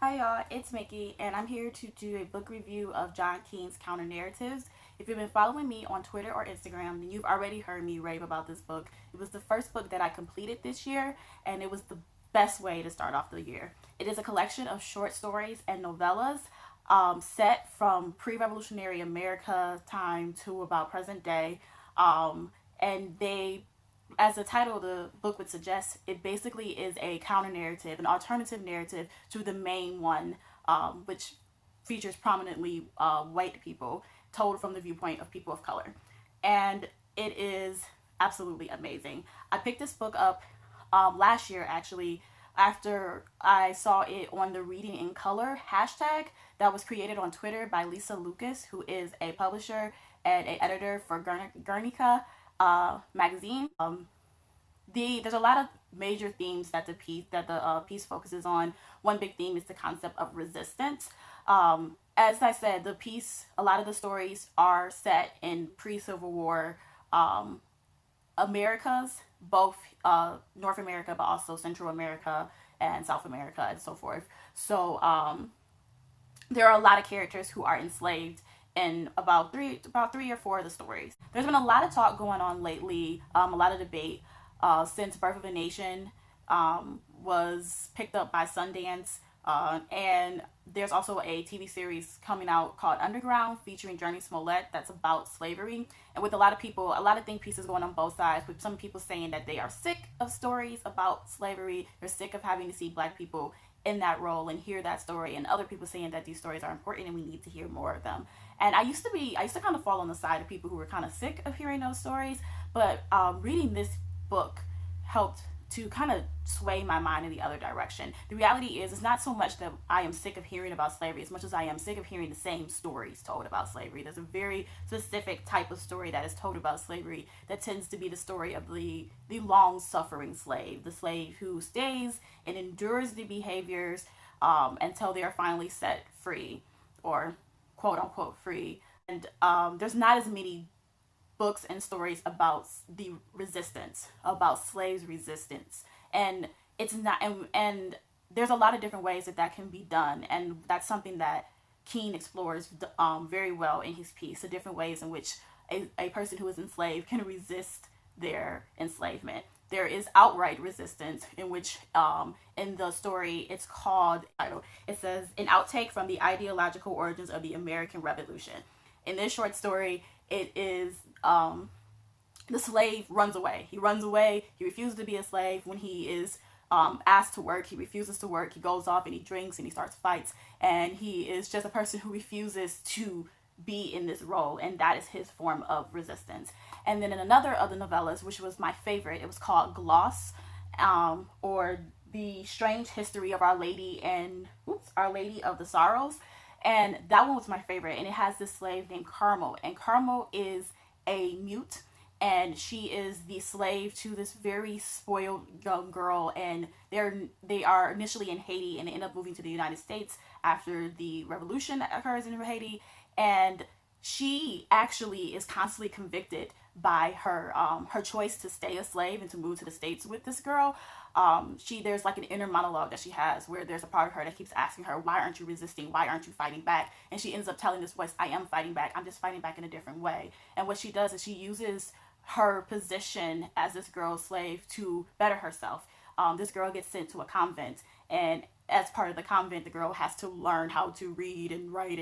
Hi y'all, it's Mickey, and I'm here to do a book review of John Keene's Counternarratives. If you've been following me on Twitter or Instagram, then you've already heard me rave about this book. It was the first book that I completed this year, and it was the best way to start off the year. It is a collection of short stories and novellas set from pre-revolutionary America time to about present day. And they, as the title of the book would suggest, it basically is a counter narrative, an alternative narrative to the main one, which features prominently white people, told from the viewpoint of people of color. And it is absolutely amazing. I picked this book up last year, actually, after I saw it on the Reading in Color hashtag that was created on Twitter by Lisa Lucas, who is a publisher and an editor for Guernica magazine. There's a lot of major themes that the piece focuses on. One big theme is the concept of resistance. As I said, the piece, a lot of the stories are set in pre-Civil War Americas, both North America, but also Central America and South America and so forth. So there are a lot of characters who are enslaved in about three or four of the stories. There's been a lot of talk going on lately, a lot of debate since Birth of a Nation was picked up by Sundance. And there's also a TV series coming out called Underground featuring Journey Smollett that's about slavery. And with a lot of people, a lot of think pieces going on both sides, with some people saying that they are sick of stories about slavery. They're sick of having to see black people in that role and hear that story, and other people saying that these stories are important and we need to hear more of them. And I used to kind of fall on the side of people who were kind of sick of hearing those stories, but reading this book helped to kind of sway my mind in the other direction. The reality is, it's not so much that I am sick of hearing about slavery as much as I am sick of hearing the same stories told about slavery. There's a very specific type of story that is told about slavery that tends to be the story of the long-suffering slave, the slave who stays and endures the behaviors until they are finally set free, or quote-unquote free. And there's not as many books and stories about the resistance, about slaves' resistance, and it's not, and there's a lot of different ways that can be done, and that's something that Keene explores very well in his piece, the different ways in which a person who is enslaved can resist their enslavement. There is outright resistance, in which in the story it's called, it says, an outtake from the ideological origins of the American Revolution. In this short story, it is the slave runs away. He runs away. He refuses to be a slave. When he is asked to work, he refuses to work. He goes off and he drinks and he starts fights. And he is just a person who refuses to be in this role. And that is his form of resistance. And then in another of the novellas, which was my favorite, it was called Gloss, or The Strange History of Our Lady of the Sorrows. And that one was my favorite. And it has this slave named Carmel. And Carmel is a mute, and she is the slave to this very spoiled young girl, and they are initially in Haiti and they end up moving to the United States after the revolution that occurs in Haiti. And she actually is constantly convicted by her choice to stay a slave and to move to the States with this girl. There's like an inner monologue that she has where there's a part of her that keeps asking her, why aren't you resisting? Why aren't you fighting back? And she ends up telling this voice, I am fighting back. I'm just fighting back in a different way. And what she does is she uses her position as this girl's slave to better herself. This girl gets sent to a convent, and as part of the convent, the girl has to learn how to read and write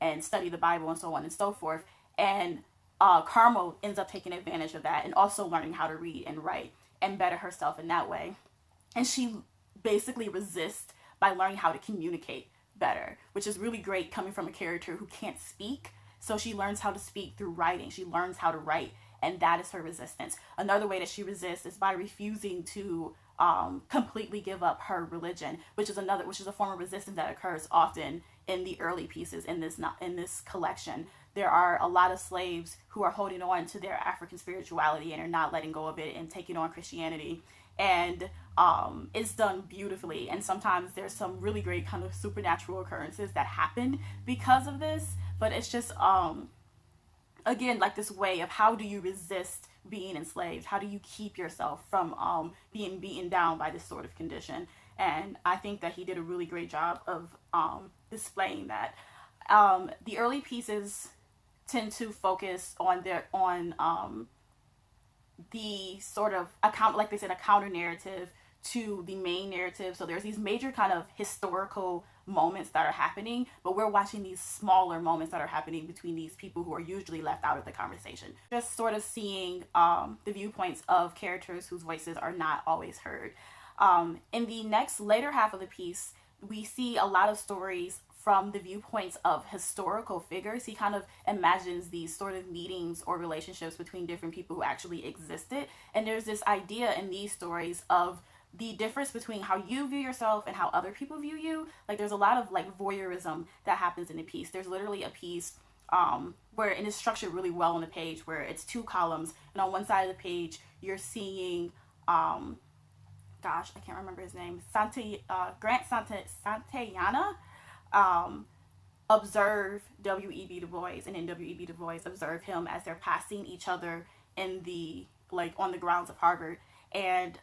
and study the Bible and so on and so forth. And Carmel ends up taking advantage of that and also learning how to read and write and better herself in that way. And she basically resists by learning how to communicate better, which is really great coming from a character who can't speak. So she learns how to speak through writing. She learns how to write, and that is her resistance. Another way that she resists is by refusing to completely give up her religion, which is a form of resistance that occurs often in the early pieces in this collection. There are a lot of slaves who are holding on to their African spirituality and are not letting go of it and taking on Christianity. And it's done beautifully, and sometimes there's some really great kind of supernatural occurrences that happen because of this. But it's just again, like this way of, how do you resist being enslaved? How do you keep yourself from being beaten down by this sort of condition? And I think that he did a really great job of displaying that. The early pieces tend to focus on the sort of like they said, a counter narrative to the main narrative. So there's these major kind of historical moments that are happening, but we're watching these smaller moments that are happening between these people who are usually left out of the conversation. Just sort of seeing the viewpoints of characters whose voices are not always heard. In the next later half of the piece, we see a lot of stories from the viewpoints of historical figures. He kind of imagines these sort of meetings or relationships between different people who actually existed. And there's this idea in these stories of the difference between how you view yourself and how other people view you. Like there's a lot of like voyeurism that happens in the piece. There's literally a piece where, and it's structured really well on the page, where it's 2 columns, and on one side of the page you're seeing gosh, I can't remember his name, Grant Santayana, observe W.E.B. Du Bois, and then W.E.B. Du Bois observe him as they're passing each other in the, like, on the grounds of Harvard. And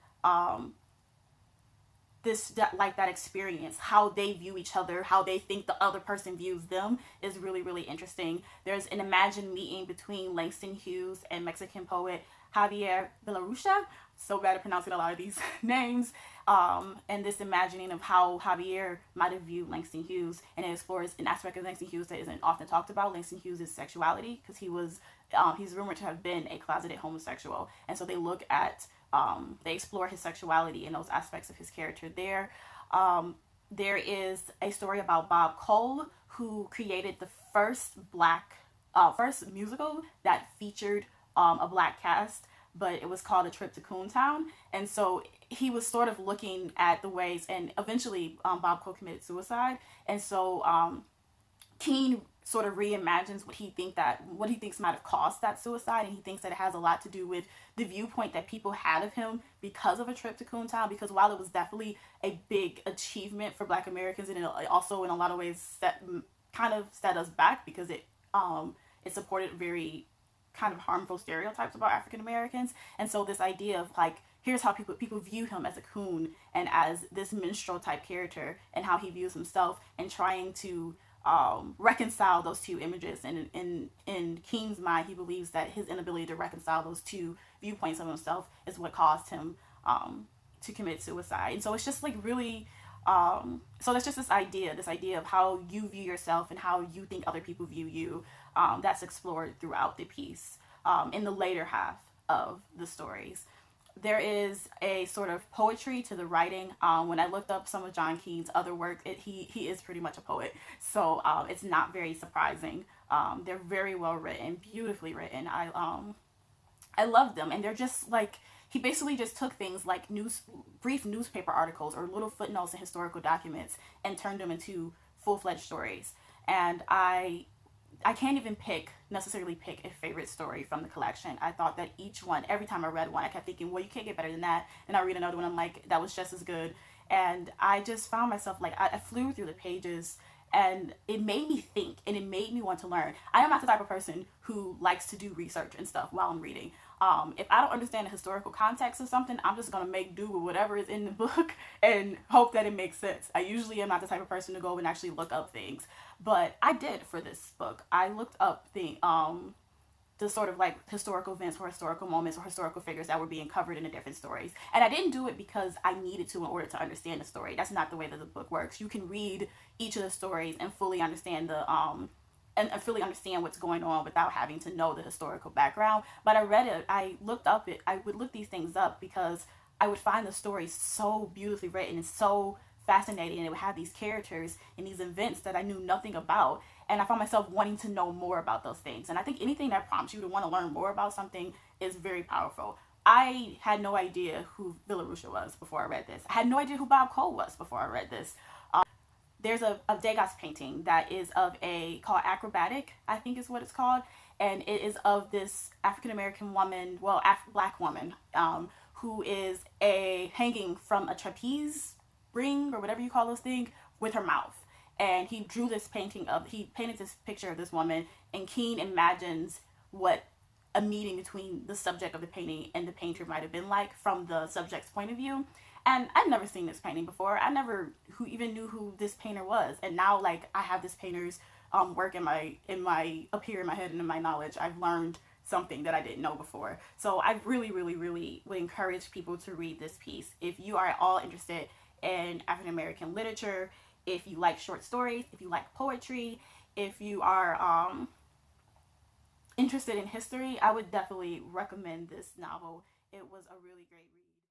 that experience, how they view each other, how they think the other person views them, is really, really interesting. There's an imagined meeting between Langston Hughes and Mexican poet Javier Villarucha. So bad at pronouncing a lot of these names. And this imagining of how Javier might have viewed Langston Hughes, and it explores an aspect of Langston Hughes that isn't often talked about. Langston Hughes' sexuality, because he's rumored to have been a closeted homosexual, and so they look at they explore his sexuality and those aspects of his character there. There is a story about Bob Cole, who created the first musical that featured a black cast, but it was called A Trip to Coontown. And so he was sort of looking at the ways, and eventually Bob Cole committed suicide. And so Keene sort of reimagines what he thinks might have caused that suicide, and he thinks that it has a lot to do with the viewpoint that people had of him because of A Trip to Coontown. Because while it was definitely a big achievement for Black Americans, and it also in a lot of ways kind of set us back, because it supported very kind of harmful stereotypes about African Americans. And so this idea of like, here's how people view him as a coon and as this minstrel type character, and how he views himself, and trying to reconcile those two images. And in Keene's mind, he believes that his inability to reconcile those two viewpoints of himself is what caused him to commit suicide. And so it's just like really so that's just this idea of how you view yourself and how you think other people view you, that's explored throughout the piece. In the later half of the stories, there is a sort of poetry to the writing. When I looked up some of John Keene's other work, he is pretty much a poet, so it's not very surprising. They're very well written, beautifully written. I love them, and they're just like, he basically just took things like brief newspaper articles or little footnotes in historical documents and turned them into full-fledged stories. And I can't even necessarily pick a favorite story from the collection. I thought that each one, every time I read one, I kept thinking, well, you can't get better than that. And I read another one, I'm like, that was just as good. And I just found myself like, I flew through the pages, and it made me think, and it made me want to learn. I am not the type of person who likes to do research and stuff while I'm reading. If I don't understand the historical context of something, I'm just going to make do with whatever is in the book and hope that it makes sense. I usually am not the type of person to go and actually look up things, but I did for this book. I looked up the sort of like historical events or historical moments or historical figures that were being covered in the different stories. And I didn't do it because I needed to in order to understand the story. That's not the way that the book works. You can read each of the stories and fully understand and fully understand what's going on without having to know the historical background. But I read it, I would look these things up because I would find the stories so beautifully written and so fascinating, and it would have these characters and these events that I knew nothing about, and I found myself wanting to know more about those things. And I think anything that prompts you to want to learn more about something is very powerful. I had no idea who Villarucha was before I read this. I had no idea who Bob Cole was before I read this. There's a Degas painting that is called Acrobatic, I think is what it's called. And it is of this African-American woman, black woman, who is hanging from a trapeze ring or whatever you call those things with her mouth. And he painted this picture of this woman, and Keene imagines what a meeting between the subject of the painting and the painter might have been like from the subject's point of view. And I'd never seen this painting before. I never who even knew who this painter was. And now, like, I have this painter's work up here in my head and in my knowledge. I've learned something that I didn't know before. So I really, really, really would encourage people to read this piece. If you are at all interested in African American literature, if you like short stories, if you like poetry, if you are interested in history, I would definitely recommend this novel. It was a really great read.